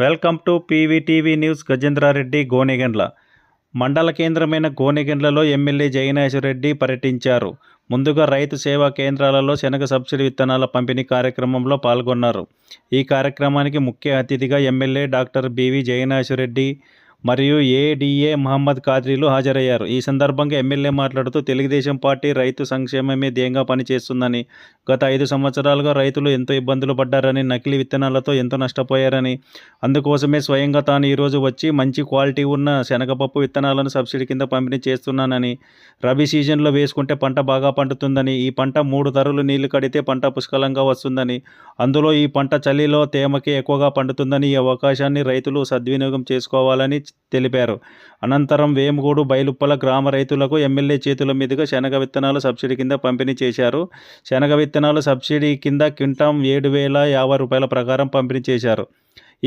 Welcome to పీవీటీవీ news. Gajendra Reddy Gonegandla మండల కేంద్రమైన గోనెగండ్లలో MLA Jayanaswara Reddy పర్యటించారు. ముందుగా రైతు సేవా కేంద్రాలలో శనగ సబ్సిడీ విత్తనాల పంపిణీ కార్యక్రమంలో పాల్గొన్నారు. ఈ కార్యక్రమానికి ముఖ్య అతిథిగా ఎమ్మెల్యే డాక్టర్ బివి జయనాశ్వరెడ్డి మరియు ఏడీఏ మహమ్మద్ ఖాద్రీలు హాజరయ్యారు. ఈ సందర్భంగా ఎమ్మెల్యే మాట్లాడుతూ తెలుగుదేశం పార్టీ రైతు సంక్షేమమే ధ్యేయంగా పనిచేస్తుందని, గత 5 సంవత్సరాలుగా రైతులు ఎంతో ఇబ్బందులు పడ్డారని, నకిలీ విత్తనాలతో ఎంతో నష్టపోయారని, అందుకోసమే స్వయంగా తాను ఈరోజు వచ్చి మంచి క్వాలిటీ ఉన్న శనగపప్పు విత్తనాలను సబ్సిడీ కింద పంపిణీ చేస్తున్నానని, రబీ సీజన్లో వేసుకుంటే పంట బాగా పండుతుందని, ఈ పంట 3 తరులు నీళ్లు కడితే పంట పుష్కలంగా వస్తుందని, అందులో ఈ పంట చలిలో తేమకి ఎక్కువగా పండుతుందని, ఈ అవకాశాన్ని రైతులు సద్వినియోగం చేసుకోవాలని తెలిపారు. అనంతరం వేముగూడు బైలుప్పల గ్రామ రైతులకు ఎమ్మెల్యే చేతుల మీదుగా శనగ విత్తనాలు సబ్సిడీ కింద పంపిణీ చేశారు. శనగ విత్తనాలు సబ్సిడీ కింద క్వింటాల్ 7,050 రూపాయల ప్రకారం పంపిణీ చేశారు.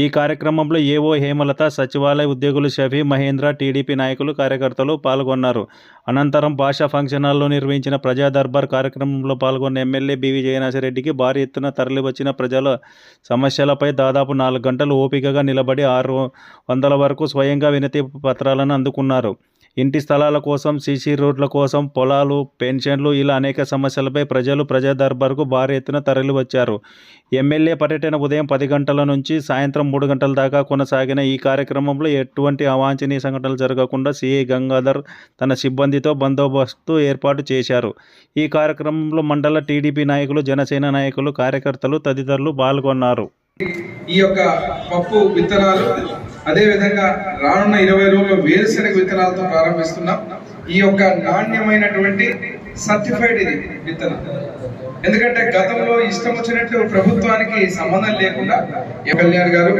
ఈ కార్యక్రమంలో ఏవో హేమలత, సచివాలయ ఉద్యోగులు షఫీ, మహేంద్ర, టీడీపీ నాయకులు, కార్యకర్తలు పాల్గొన్నారు. అనంతరం భాషా ఫంక్షన్ హాల్లో నిర్వహించిన ప్రజా దర్బార్ కార్యక్రమంలో పాల్గొన్న ఎమ్మెల్యే బివి జయనాశ్వరెడ్డికి భారీ ఎత్తున తరలివచ్చిన ప్రజల సమస్యలపై దాదాపు 4 గంటలు ఓపికగా నిలబడి 600 వరకు స్వయంగా వినతి పత్రాలను అందుకున్నారు. ఇంటి స్థలాల కోసం, సీసీ రోడ్ల కోసం, పొలాలు, పెన్షన్లు ఇలా అనేక సమస్యలపై ప్రజలు ప్రజా దర్బార్కు భారీ ఎత్తున తరలివచ్చారు. ఎమ్మెల్యే పర్యటన ఉదయం 10 గంటల నుంచి సాయంత్రం 3 గంటల దాకా కొనసాగిన ఈ కార్యక్రమంలో ఎటువంటి అవాంఛనీయ సంఘటనలు జరగకుండా సిఐ గంగాధర్ తన సిబ్బందితో బందోబస్తు ఏర్పాటు చేశారు. ఈ కార్యక్రమంలో మండల టీడీపీ నాయకులు, జనసేన నాయకులు, కార్యకర్తలు తదితరులు పాల్గొన్నారు. ఈ యొక్క పప్పు విత్తనాలు అదేవిధంగా రానున్న 20 రోజుల్లో వేరుశెనగ విత్తనాలతో ప్రారంభిస్తున్నాం. ఈ యొక్క నాణ్యమైనటువంటి సర్టిఫైడ్ ఇది విత్తనం. ఎందుకంటే గతంలో ఇష్టం వచ్చినట్టు ప్రభుత్వానికి సంబంధం లేకుండా కళ్యాణ్ గారు,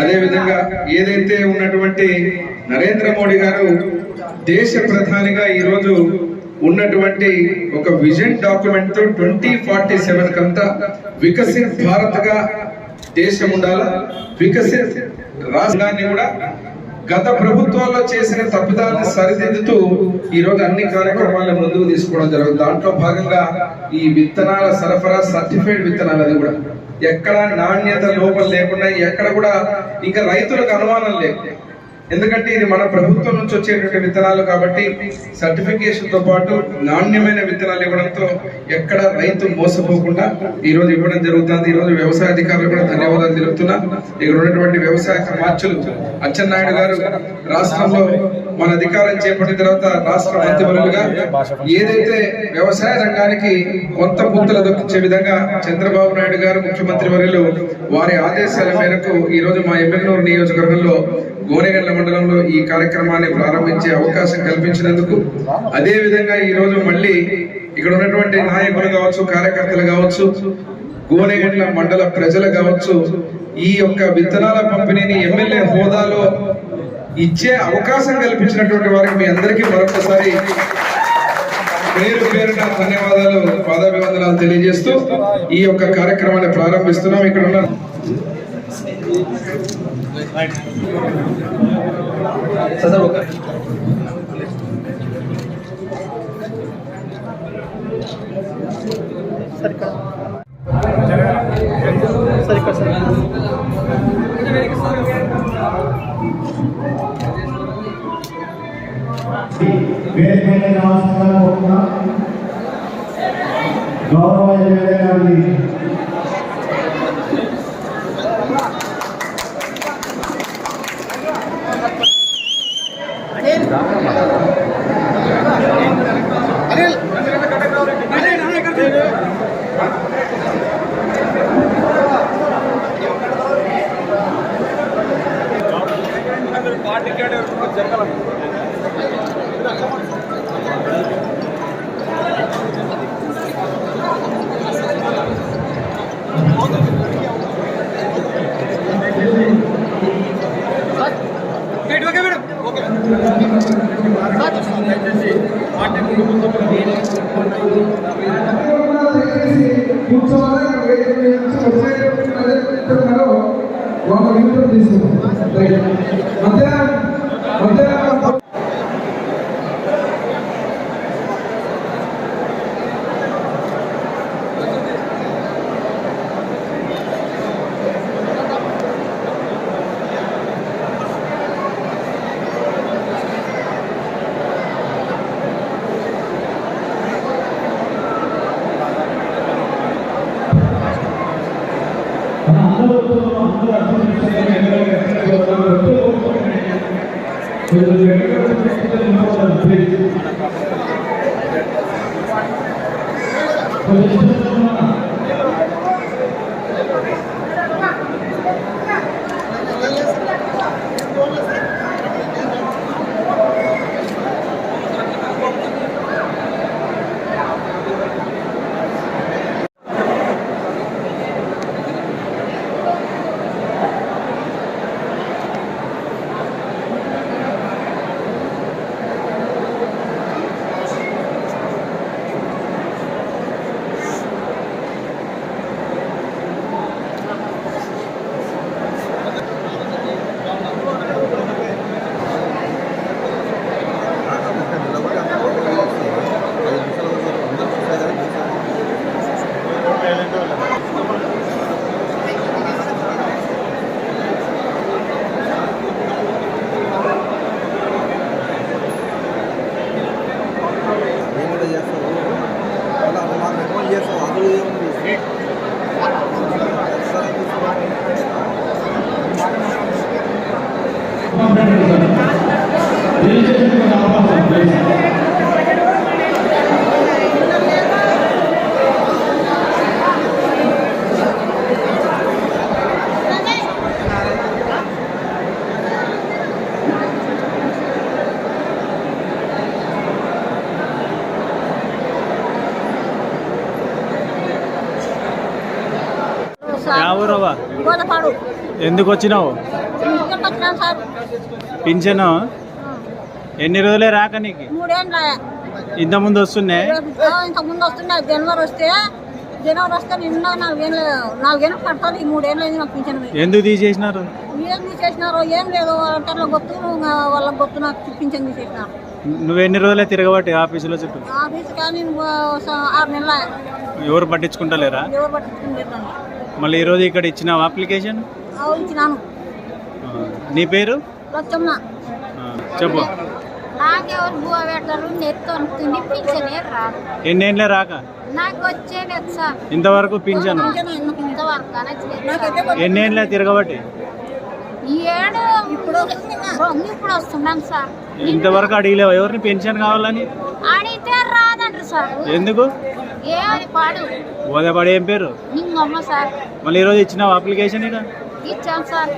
అదేవిధంగా ఏదైతే ఉన్నటువంటి నరేంద్ర మోడీ గారు దేశ ప్రధానిగా ఈరోజు ఉన్నటువంటి ఒక విజన్ డాక్యుమెంట్ తో 2047 కంతా వికసిత్ భారత్ గా దేశం ఉండాల, వికసిత్ రాష్ట్రాన్ని కూడా గత ప్రభుత్వాల్లో చేసిన తప్పిదాలను సరిదిద్దుతూ ఈ రోజు అన్ని కార్యక్రమాలను ముందుకు తీసుకోవడం జరుగుతుంది. దాంట్లో భాగంగా ఈ విత్తనాల సరఫరా సర్టిఫైడ్ విత్తనాలు, అది కూడా ఎక్కడ నాణ్యత లోపం లేకుండా, ఎక్కడ కూడా ఇంకా రైతులకు అనుమానం లేదు. ఎందుకంటే ఇది మన ప్రభుత్వం నుంచి వచ్చేటువంటి విత్తనాలు కాబట్టి సర్టిఫికేషన్ తో పాటు నాణ్యమైన విత్తనాలు ఇవ్వడంతో ఎక్కడ రైతు మోసపోకుండా ఈ రోజు ఇవ్వడం జరుగుతుంది. ఈ రోజు వ్యవసాయ అధికారులు కూడా ధన్యవాదాలు తెలుపుతున్నా. ఇక్కడ ఉన్నటువంటి వ్యవసాయ మార్చులు అచ్చెన్నాయుడు గారు రాష్ట్రంలో మన అధికారం చేపట్టిన తర్వాత రాష్ట్ర మంత్రివర్యులుగా ఏదైతే వ్యవసాయ రంగానికి కొంత పుంతలు దొక్కించే విధంగా చంద్రబాబు నాయుడు గారు ముఖ్యమంత్రి వర్యులు వారి ఆదేశాల మేరకు ఈ రోజు మా ఎమ్మెల్యేనూరు నియోజకవర్గంలో గోనెగండ్ల మండలంలో ఈ కార్యక్రమాన్ని ప్రారంభించే అవకాశం కల్పించినందుకు, అదే విధంగా ఈ రోజు మళ్ళీ ఇక్కడ ఉన్నటువంటి నాయకులు కావచ్చు, కార్యకర్తలు కావచ్చు, గోనెగండ్ల మండల ప్రజలు కావచ్చు, ఈ యొక్క విత్తనాల పంపిణీని ఎమ్మెల్యే హోదాలో ఇచ్చే అవకాశం కల్పించినటువంటి వారికి మీ అందరికీ మరొకసారి పేరు పేరున ధన్యవాదాలు, పాదాభివందనాలు తెలియజేస్తూ ఈ యొక్క కార్యక్రమాన్ని ప్రారంభిస్తున్నాం. ఇక్కడ ఉన్న ఎవరవా గోదపాడు ఎందుకు వచ్చినావు? వచ్చినాం సార్. పింఛను ఎన్ని రోజులే రాక నీకు? 3 ఏళ్ళ ఇంత ముందు వస్తున్నాయి. ఇంత ముందు వస్తున్నాయి. జనవరి వస్తే నిన్న 4 ఏళ్ళు పడుతుంది. 3 ఏళ్ళు అయింది నాకు పింఛన్. ఎందుకు తీసేసినారు? ఏం తీసేసినారో ఏం లేదు. అంటారు గొత్తు వాళ్ళ గొత్తు నాకు పింఛన్ తీసేసినారు. నువ్వు ఎన్ని రోజులే తిరగబట్టి ఆఫీసులో చుట్టూ? ఆఫీస్ కానీ 6 నెలల ఎవరు పట్టించుకుంటలేరా? ఎవరు పట్టించుకుంటాను. మళ్ళీ ఈరోజు ఇక్కడ ఇచ్చినావు అప్లికేషన్? ఇచ్చినాను. నీ పేరు? లచ్చమ్మ. చెప్పు. నాకెవరు బువ్వ పెట్టారు. నెత్తి అనుకుంది పింఛనే రాదు. ఎన్నేళ్ళే రాక? నాకు వచ్చేది సార్ ఇంతవరకు పింఛను. ఇంతవరకు ఎన్నేళ్ళే తిరగబట్టి? ఈ ఏడు ఇప్పుడు వస్తున్నాను సార్. ఇంతవరకు అడిగలేవా ఎవరిని పెన్షన్ కావాలని? అడిగితే రాదంటారు సార్. ఎందుకు? ఏమని పాడు ఓదపాడు ఏం పేరు? నింగమ్మ సార్. మళ్ళీ ఈరోజు ఇచ్చినావు అప్లికేషన్? ఇక ఇచ్చాం సార్.